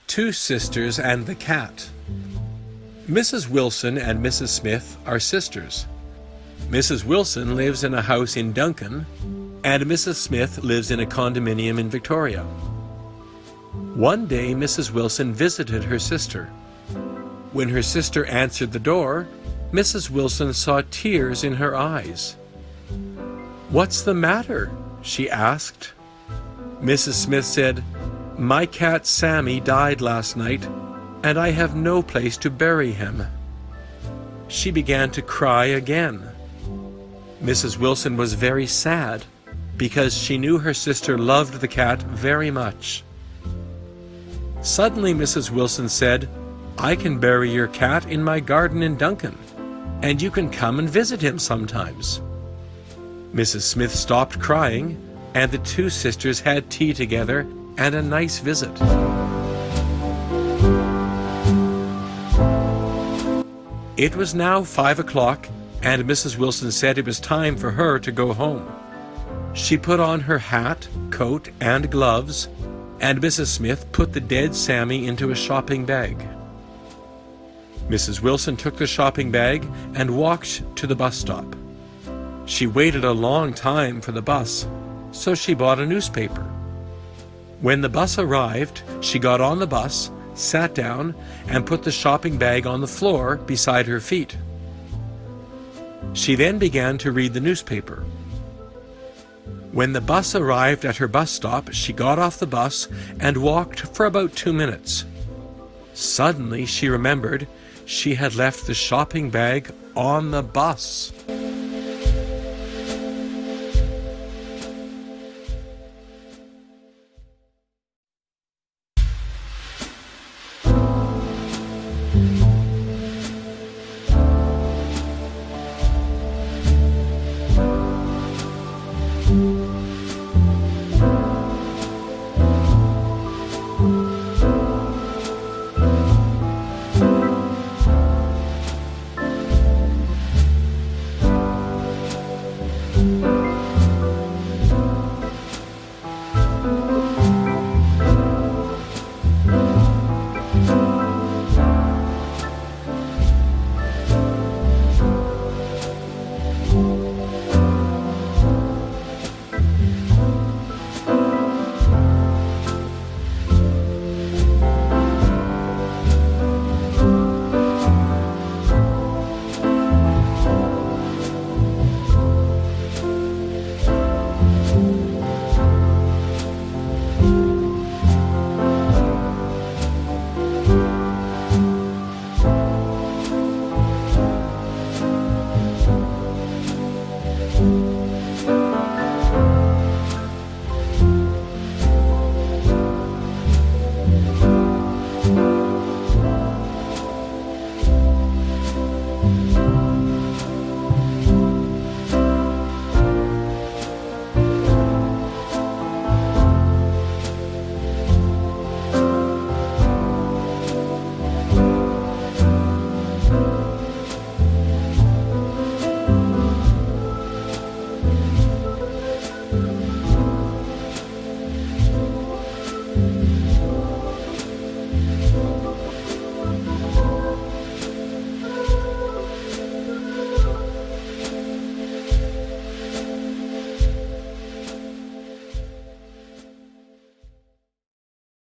Two Sisters and the Cat. Mrs. Wilson and Mrs. Smith are sisters. Mrs. Wilson lives in a house in Duncan, and Mrs. Smith lives in a condominium in Victoria. One day, Mrs. Wilson visited her sister. When her sister answered the door, Mrs. Wilson saw tears in her eyes. "What's the matter?" she asked. Mrs. Smith said, "My cat Sammy died last night, and I have no place to bury him." She began to cry again. Mrs. Wilson was very sad, because she knew her sister loved the cat very much. Suddenly Mrs. Wilson said, "I can bury your cat in my garden in Duncan, and you can come and visit him sometimes." Mrs. Smith stopped crying, and the two sisters had tea together and a nice visit. It was now 5 o'clock, and Mrs. Wilson said it was time for her to go home. She put on her hat, coat, and gloves, and Mrs. Smith put the dead Sammy into a shopping bag. Mrs. Wilson took the shopping bag and walked to the bus stop. She waited a long time for the bus, so she bought a newspaper. When the bus arrived, she got on the bus, sat down, and put the shopping bag on the floor beside her feet. She then began to read the newspaper. When the bus arrived at her bus stop, she got off the bus and walked for about 2 minutes. Suddenly she remembered she had left the shopping bag on the bus.